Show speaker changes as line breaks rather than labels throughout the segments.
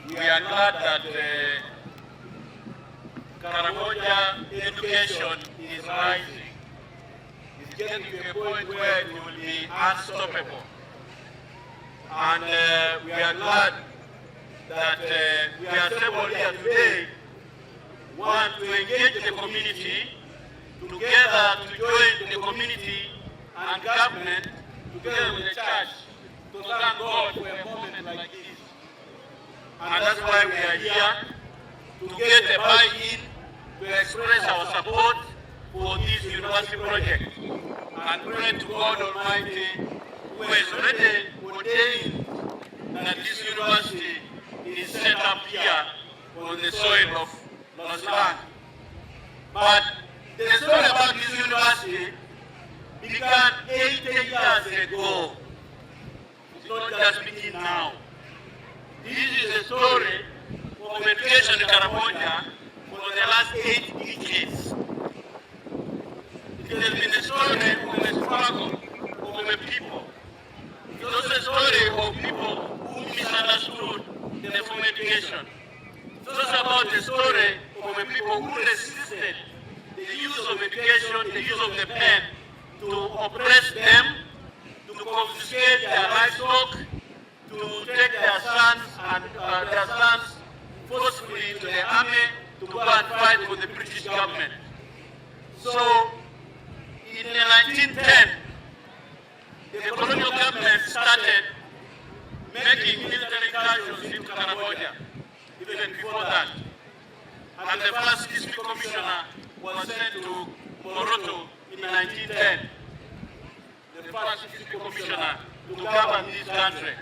we are glad that Karamoja education is rising. It's getting to a point where it will be unstoppable. And we are glad that we are assembled here today, one, to engage the community, together to join the community and government, together with the church, to thank God for a moment like this. And that's why we are here, to get a buy-in, to express our support for this university project, and pray to God Almighty, who has already ordained that this university is set up here on the soil of Lost Land. But the story about this university began 80 years ago. It's not just beginning now. This is a story of education in Karamoja for the last 8 decades. It has been a story of a struggle of a people. It was a story of people who misunderstood the form of education. It was about the story of a people who resisted the use of education, the use of the pen, to oppress them, to confiscate their livestock, to take their sons forcefully into the army to go and fight for the British government. So, in 1910, the colonial government started making military incursions into Karamoja, even before that. And the first history commissioner was sent to Moroto in 1910. The first history commissioner to govern this country,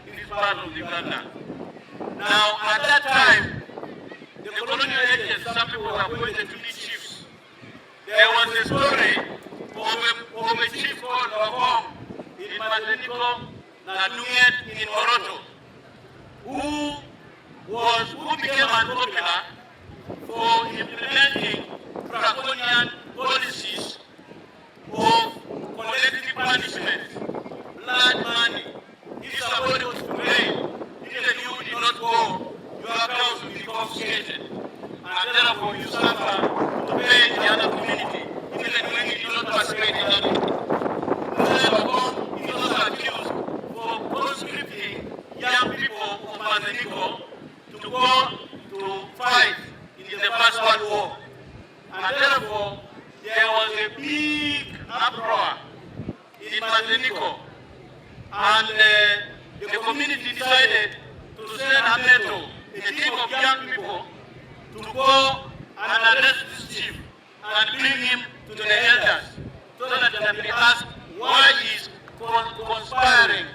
this part of Uganda. Now, at that time, the colonial agents, some people were appointed to be chiefs. There was a story of a chief called Wagong in Mazeniko, Nadunget in Moroto, who became unpopular for implementing draconian policies of collective punishment, blood money. If somebody was to pay, even you did not go, your accounts will be confiscated. And therefore you suffer to pay the other community, even when you did not participate in the other community. Therefore, he was accused for conscripting young people of Mazeniko to go to fight in the First World War. And therefore, there was a big uproar in Mazeniko. And the community decided to send Ameto, a team of young people, to go and arrest this chief and bring him to the elders so that they can be asked why he is conspiring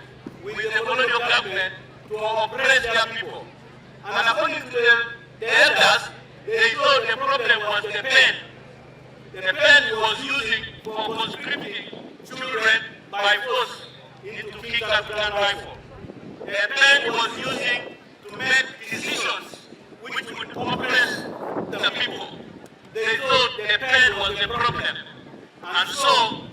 with the colonial government to oppress their people. And according to the elders, they thought the problem was the pen. The pen he was using for conscripting children by force into King African rifle. The pen he was using to make decisions which would oppress the people. They thought the pen was the problem. And so,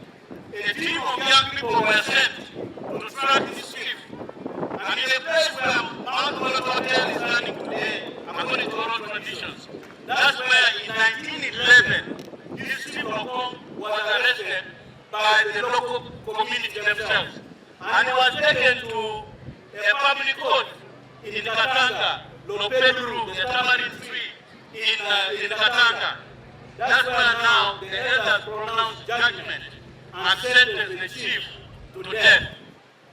a team of young people were sent to track this chief. And in a place where Mount Hotel is standing today, according to oral traditions, that's where in 1911, this chief of Hong was arrested by the local community themselves. And he was taken to a public court in Katanga, Lopeduru, the tamarind tree in Katanga. That's where now the elders pronounced judgment and sentenced the chief to death.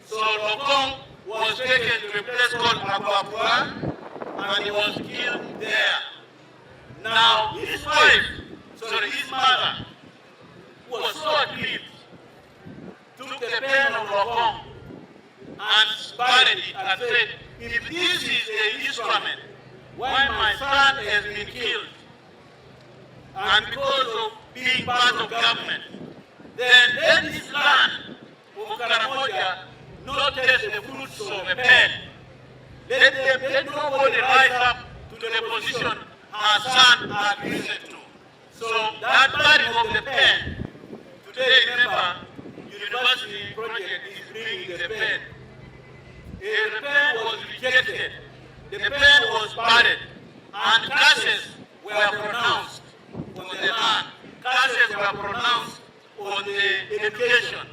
So Lokong was taken to a place called Akwapua and he was killed there. Now his mother, who was so aggrieved, took the pen of Lokong and buried it and said, if this is the instrument why my son has been killed, and because of being part of government, then let this land of Karamoja not taste the fruits of a pen. Let nobody rise up to the position our son had risen to. So that burying of the pen, today remember, university project is bringing the pen. The pen was rejected. The pen was buried, and curses were pronounced on the land. Curses were pronounced on the education.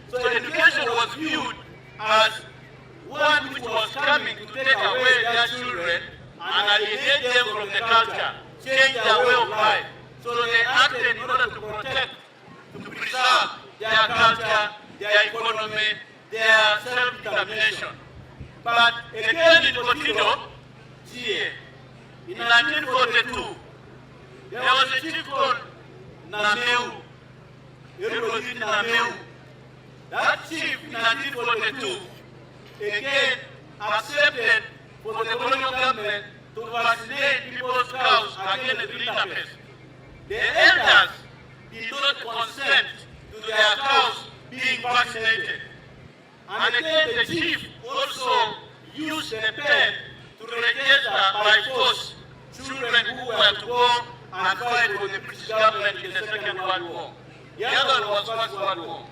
So education was viewed as one which was coming to take away their children and alienate them from the culture, change their way of life. So they acted in order to protect, to preserve their culture, their economy, their self-determination. But again in Kotindo, in 1942, there was a chief called Nameu. Nameu. That chief in 1942 again accepted for the colonial government to vaccinate people's cows against the rinderpest. The elders did not consent to their cows being vaccinated. And again the chief also used the pen to register by force children who were to go and fight for the British government in the Second World War. The other one was First World War.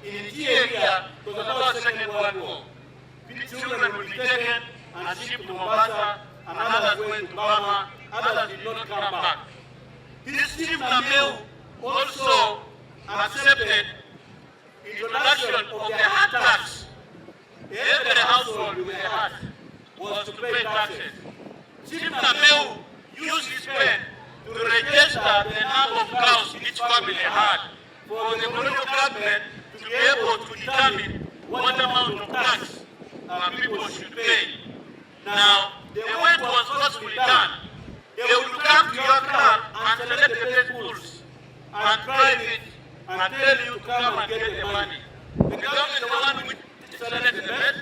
In the area, it was about Second World War. Children would be taken and shipped to Mombasa, and others went to Burma, others did not come back. This Chief Nameu also accepted introduction of the hut tax. Every household with a hut was to pay taxes. Chief Nameu used his pen to register the number of cows each family had for the colonial government to be able to determine what amount of tax people should pay. Now, the way it was supposed to be done, they would come to your car and select the best bulls and drive it and tell you to come and get the money. The government is the one who selects the best,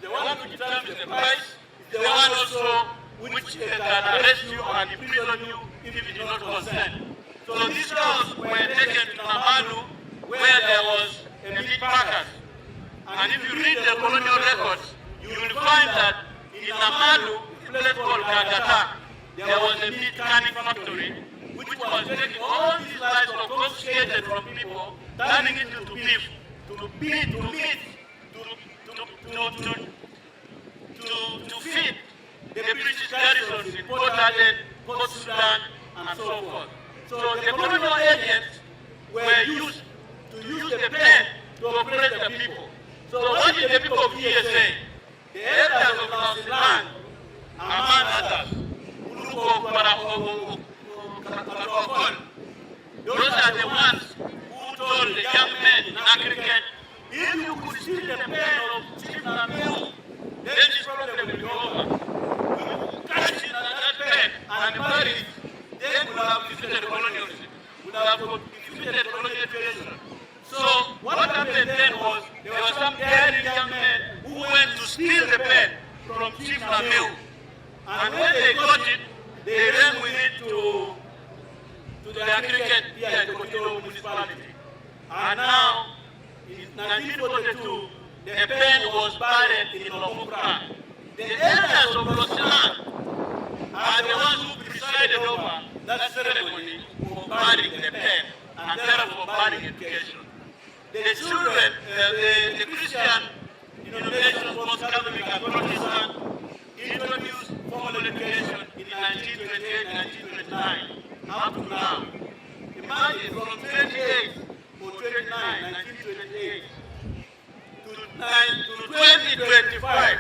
the one who determines the price, the one also which can arrest you and imprison you if you do not consent. So these cows were taken to Namalu where there was a meat packers. And if you read the colonial records, you will find that in Namalu, a place called Kagata, there was a meat canning factory which was taking all these livestock confiscated from people, turning it into beef, to feed the British garrisons in Port Aden, Port Sudan, and so forth. So the colonial agents were used to use the pen to oppress the people. So what did the people of ESA, the elders of South Sudan, among others, those are the ones who told the young men in Africa, if you could see the pen of Chief Nameu, then this problem will be over. We will catch it at that pen and bury it. Then we will have defeated colonialism. We will have defeated colonialization. So what happened then was, there were some daring young men who went to steal the pen from Chief Nameu. And when they got it, they ran with it to the aggregate here in the Kotindo municipality. And now, in 1942, the pen was buried in Lomukra. The elders of Rosiman are the ones who presided over that ceremony for burying the pen and therefore burying education. The children, the Christian denominations, both Catholic and Protestant, introduced formal education in 1928, 1929, up to now. Imagine from 28 or 29, 1928, to 2025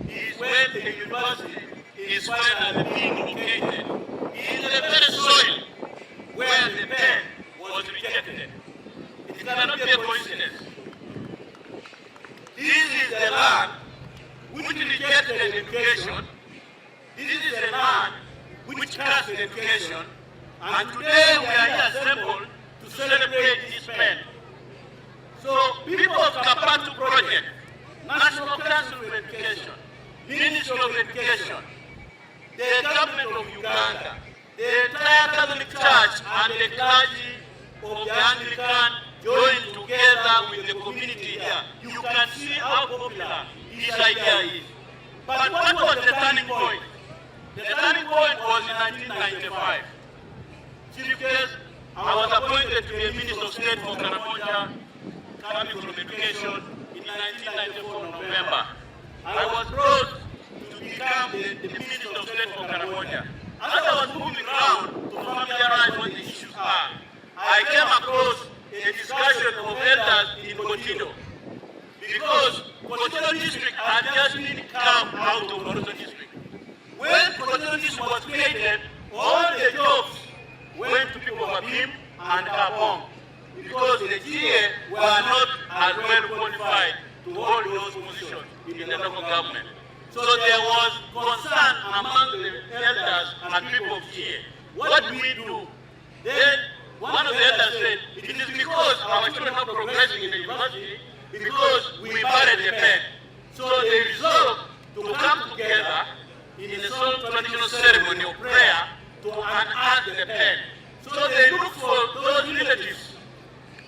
is when the university is finally being located in the very soil where the pen was rejected. It cannot be a coincidence. This is the land which rejected education. This is a land which cast education. And today we are here assembled to celebrate this pen. So people of Kapatu Project, National Council for Education, Ministry of Education, the government of Uganda, the entire Catholic Church and the clergy of the Anglican joined together with the community here. You can see how popular this idea is. But what was the turning point? The turning point was in 1995. Chief Guest, I was appointed to be a Minister of State for Karamoja, coming from education in 1994 November. I was brought to become the Minister of State for Karamoja. Kotido, because Kotido district had just been carved out of Moroto district. When Kotido district was created, all the jobs went to people of Abim and Kabong, because the GA were not as well qualified to hold those positions in the local government. So there was concern among the elders and people of GA. What do we do? Then one of the elders said, it is because our children are not progressing in the university because we buried the pen. So they resolved to come together in a solemn traditional ceremony of prayer to unearth the pen. So they looked for those relatives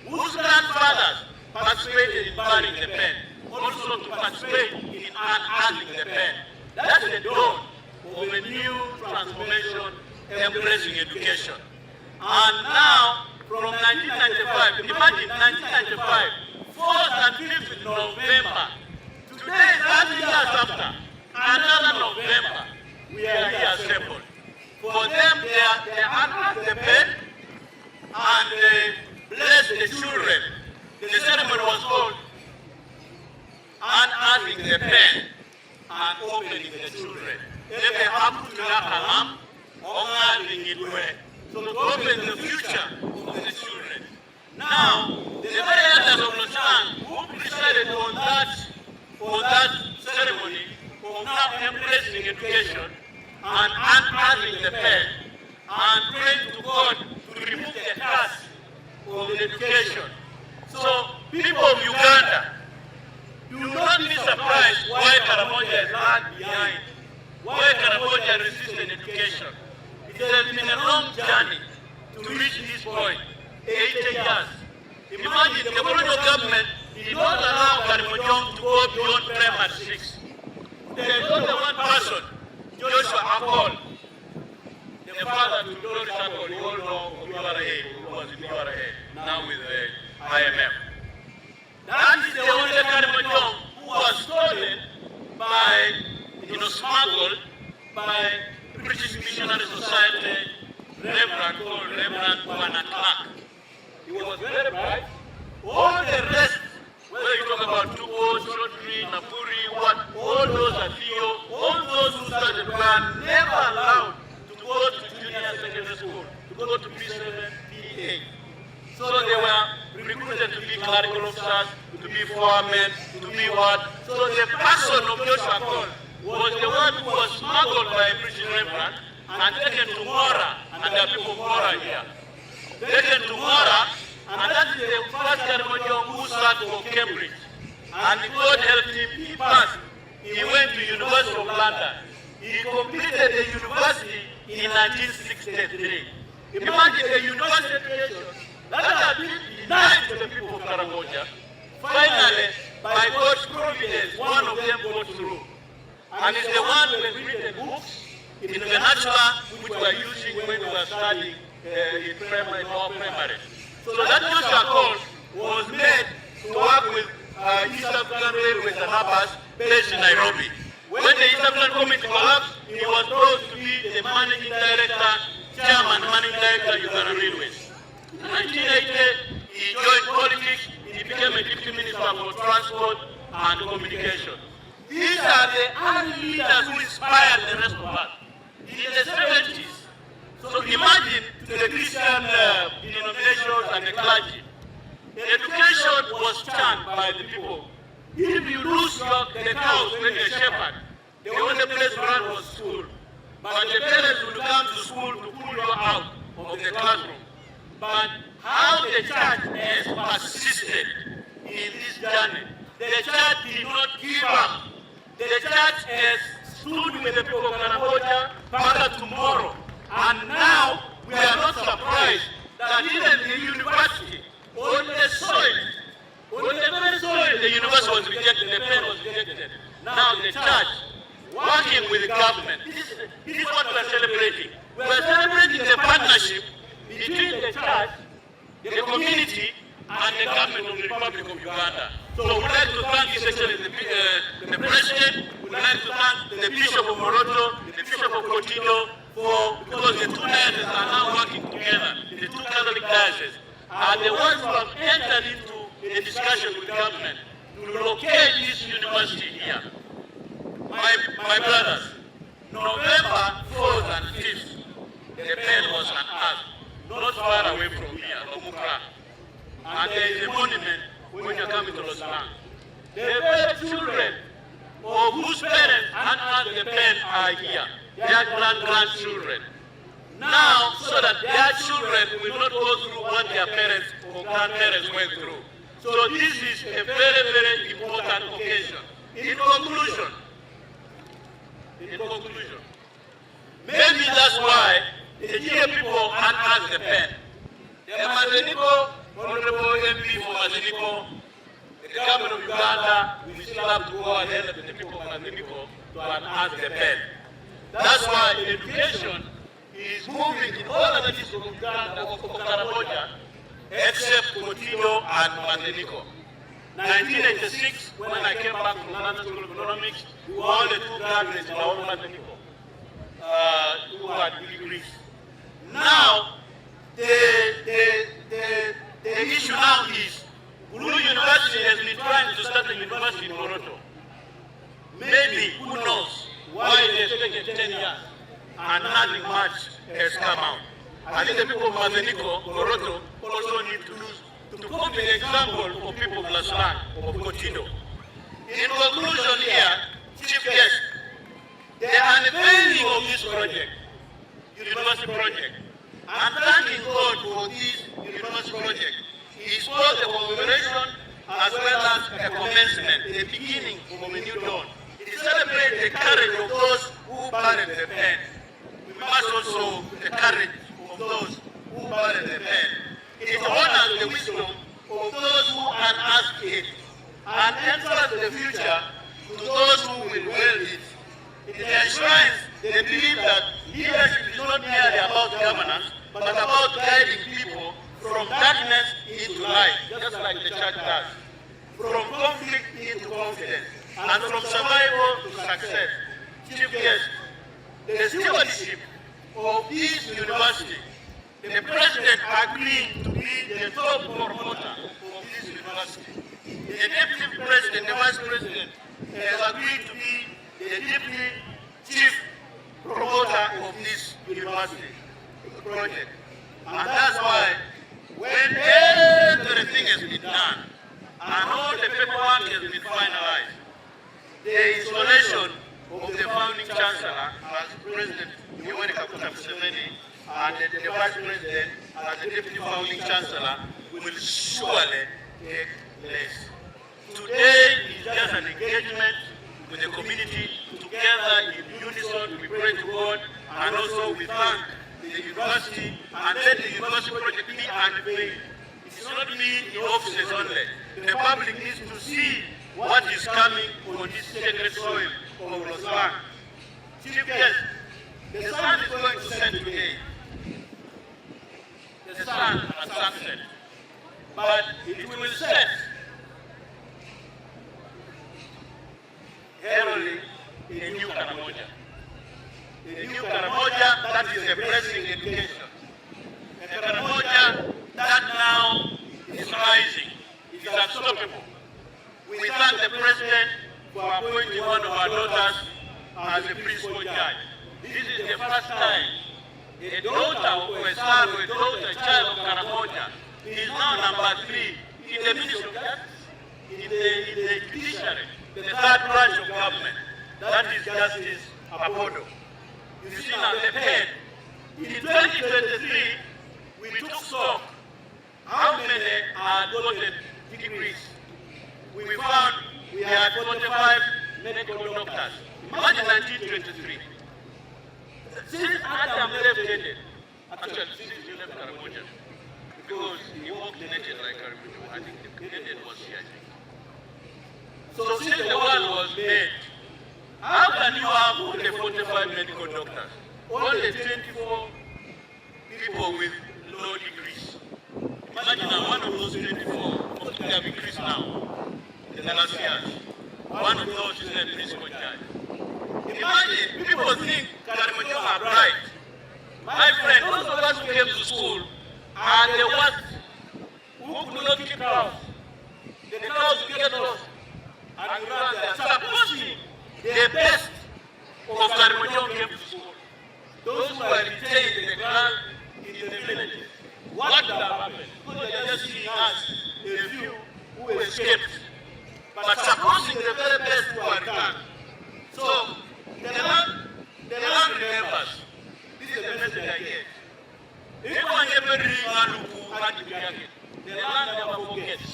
whose grandfathers participated in burying the pen, also to participate in unearthing the pen. That's the dawn of a new transformation embracing education. And now, from 1995, imagine 1995, 4th and 5th November, today, 30 years after, another November, we are here assembled. For them, they unearthed the pen and blessed the children. The ceremony was called unearthing the pen and opening the children. They have to kalam, honoring it well. So to open the future of the children. Now, the very elders of Loshan who presided on that ceremony of now embracing education and unearthing the pen and praying to God to remove the curse of the education. So, people of Uganda, do not be surprised why Karamoja is lagged behind, why Karamoja resisted education. It has been a long journey to reach this point, 80 years. Imagine the colonial government did not allow Karimojong to go beyond primary 6. There is only one person, Joshua Akol, the father to Doris Akol, you all know of URA, who was in URA, now with the IMF. That is the only Karimojong who was stolen by, smuggled by British Missionary Society, Reverend called Reverend Wana Clark. He was very bright. All the rest, whether you talk about Tubo, Chotri, Napuri, all those are Theo, all those who started were never allowed to go to junior secondary school, to go to P7, P8. So they were recruited to be clerical officers, to be foremen, to be what? So the person of Joshua Cole was the one who was smuggled by a British reverend and taken to Mora, and there are people of Mora here. Taken to Mora, and that is the first Karimojong who sat for Cambridge. And God helped him, he passed. He went to University of London. He completed the university in 1963. Imagine the university education that had been denied to the people of Karamoja. Finally, by God's providence, one of them got through. And it's the one who has written books in the vernacular which we are using when we are studying in primary. So that Joshua Cole was made to work with East African Railways and Harbors based in Nairobi. When the East African Committee collapsed, he was brought to be the managing director, chairman, managing director of Uganda Railways. In 1980, he joined politics. He became a deputy minister for transport and communication. These are the early leaders who inspired the rest of us. In the 70s, so imagine to the Christian denominations and the clergy, education was turned by the people. If you lose the cows when you're a shepherd, the only place to run was school. But the parents would come to school to pull you out of the classroom. But how the church has persisted in this journey, the church did not give up. The church has stood with the people of Karamoja Father tomorrow. And now we are not surprised that even the university, on the soil, on the very soil, the university was rejected, the pen was rejected. Now the church, working with the government, this is what we are celebrating. We are celebrating the partnership between the church, the community, and the government of the Republic of Uganda. So we'd like to thank His Excellency the President, we'd like to thank the Bishop of Moroto, the Bishop of Kotido, because the two dioceses are now working together, the two Catholic dioceses are the ones who have entered into a discussion with government to locate this university here. My brothers, November 4th and 5th, the pen was unearthed, not far away from here, Omukra. And there is a monument when you come into Los Angeles. The very children of whose parents unearthed the pen are here, their grandchildren. Now, so that their children will not go through what their parents or grandparents went through. So this is a very, very important occasion. In conclusion, maybe that's why the Niger people unearthed the pen. The Mazeniko, Honorable MP for Mazeniko, the government of Uganda, we still have to go ahead with the people of Mazeniko to unearth the pen. That's why education is moving in all other districts of Uganda, of Karamoja, except Kotido and Mazeniko. 1986, when I came back from London School of Economics, we were only 2 graduates in our Mazeniko who had degrees. Now, the issue now is, Ulu University has been trying to start a university in Moroto. Maybe, who knows, why it has taken 10 years and nothing much has come out. I think the people of Mazeniko, Moroto, also need to copy the example of people of Laslan, of Kotido. In conclusion here, Chief Guest, the unveiling of this project, university project, and thanking God for this university project, is both a commemoration as well as a commencement, the beginning of a new dawn. It celebrates the courage of those who buried the pen. We must also the courage of those who buried the pen. It honors the wisdom of those who unearthed it and enters the future to those who will wield it. It enshrines the belief that leadership is not merely about governance, but about guiding people from darkness into light, just like the church does. From conflict into confidence, and from survival to success. Chief Guest, the stewardship of this university, the President agreed to be the top promoter of this university. The Deputy President, the Vice President, has agreed to be the Deputy Chief Promoter of this university project. And that's why, when everything has been done, and all the paperwork has been finalized, the installation of the founding chancellor as President Yoweri Kaguta Museveni and the Vice President as the Deputy Founding Chancellor will surely take place. Today is just an engagement with the community. Together in unison, we pray to God, and also we thank the university, and let the university project be unveiled. It's not me in offices only. The public needs to see what is coming on this sacred soil of Roswang. Chief Guest, the sun is going to set today. The sun at sunset. But it will set heralding a new Karamoja. A new Karamoja that is embracing education. A Karamoja that now is rising. It is unstoppable. We thank the President for appointing one of our daughters as a principal judge. This is the first time a daughter or a son or a daughter, a child of Karamoja is now number 3 in the Ministry of Justice, in the judiciary, the third branch of government. That is Justice Apodo. You see now the pen. In 2023, we took stock how many had gotten degrees. We found we had 45 medical doctors. Imagine 1923. Since Adam left Eden, actually since he left Karamoja, because he walked in Eden like Karamoja, I think Eden was here, I think. So since the world was made, how can you have only 45 medical doctors? Only 24 people with low degrees. Imagine I'm one of those 24, they have increased now in the last years. One of those is the principal judge. Imagine, people think Karamoja are bright. My friend, those of us who came to school are the ones who could not keep house. the crowds get lost and you run there. Supposing the best of Karimojong came to school, those who are retained in the ground in the villages, what would have happened? Because they are just seeing us, a few who escaped. But supposing the very best who are returned. So the land remembers. This is the message I get. If one ever the land never forgets.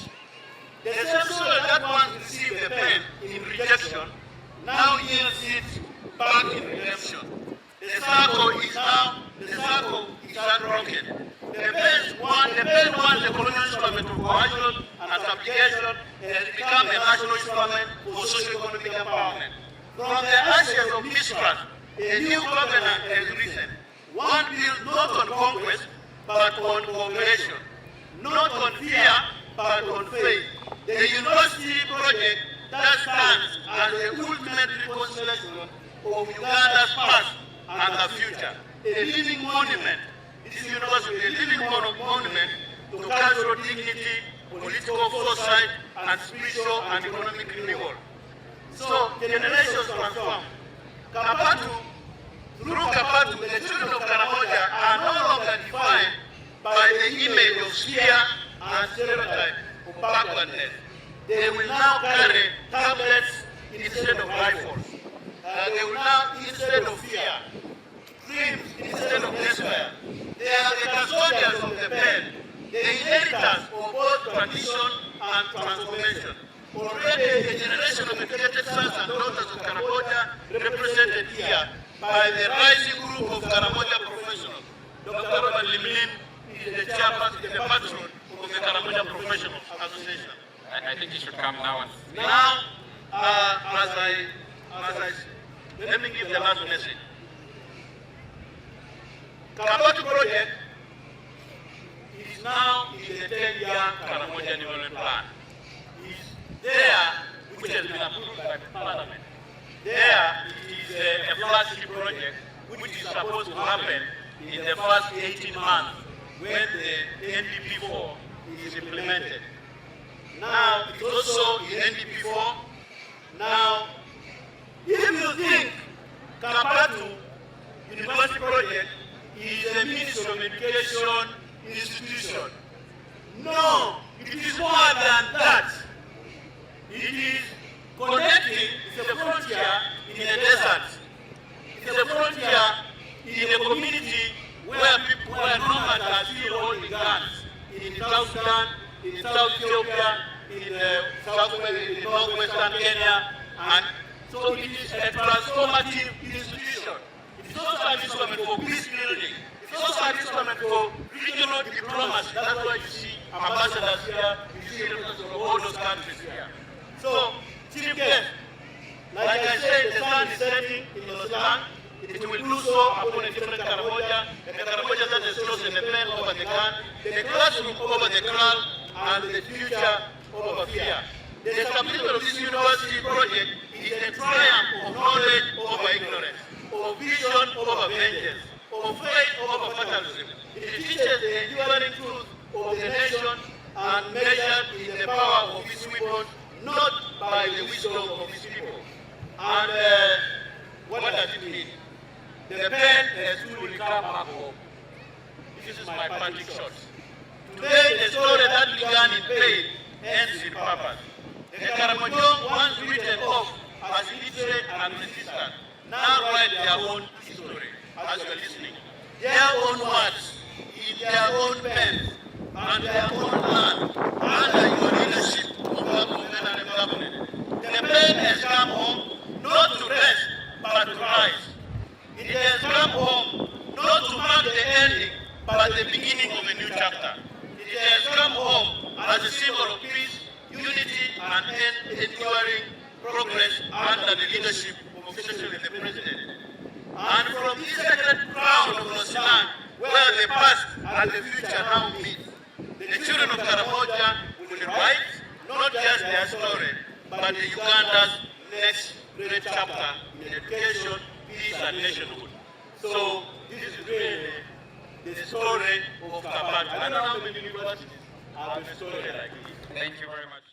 The same soil that once received the pen in rejection now yields it back in redemption. The circle is unbroken. The pen won the colonial instrument of coercion and subjugation has become a national instrument for socio-economic empowerment. From the ashes of mistrust, a new covenant has risen. One built not on conquest, but on cooperation. Not on fear, but on faith. The university project that stands as the ultimate reconciliation of Uganda's past and the future. A living monument. This university is a living monument to cultural dignity, political foresight, and spiritual and economic renewal. So, generations transform. Through Kapatu, the children of Karamoja are no longer defined by the image of fear and stereotype of backwardness. They will now carry tablets instead of rifles. They will now, instead of fear, dreams instead of despair. They are the custodians of the pen, the inheritors of both tradition and transformation. Already a generation of educated sons and daughters of Karamoja represented here by the rising group of Karamoja professionals. Dr. Robert Limlim is the chairperson, the patron of the Karamoja Professionals Association.
I think you should come now.
Now, let me give the last message. Kabatu project is now in the 10-year Karamoja Development Plan. Is there, which has been approved by Parliament. There is a flagship project which is supposed to happen in the first 18 months when the NDP4 is implemented. Now, it's also in NDP4. Now, if you think Kabatu University project is a Ministry of Education institution, no, it is more than that. It is connecting the frontier in a desert. It is a frontier in a community where people, where nomads are still holding guns. In South Sudan, in South Ethiopia, in northwestern Kenya, and so it is a transformative institution. It is also an instrument for peace building. It is also an instrument for regional diplomacy. That's why you see ambassadors here, you see representatives from all those countries here. So, Chief Guest, like I said, the sun is setting in Los Angeles. It will do so upon a different Karamoja, the Karamoja that has chosen the pen over the gun, the classroom over the crowd, and the future over fear. The establishment of this university project is a triumph of knowledge over ignorance, of vision over vengeance, of faith over fatalism. It teaches the enduring truth of the nation and measured in the power of its weapons, not by the wisdom of its people. And what does it mean? The pen has truly come back home. This is my parting shot. Today, the story that began in pain ends in purpose. The Karamojong, once written off as illiterate and resistant, now write their own history as you are listening. Their own words, in their own pens, and their own land, under your leadership of government. The pen has come home not to rest, but to rise. It has come home not to mark the ending, but the beginning of a new chapter. It has come home as a symbol of peace, unity, and enduring progress under the leadership of especially the President. And from this sacred crown of Rosilan, where the past and the future now meet, the children of Karamoja will write not just their story, but the Uganda's next great chapter in education, peace, and nationhood. So this is really the story of Kabatu. I don't know how many universities have a story like this.
Thank you very much.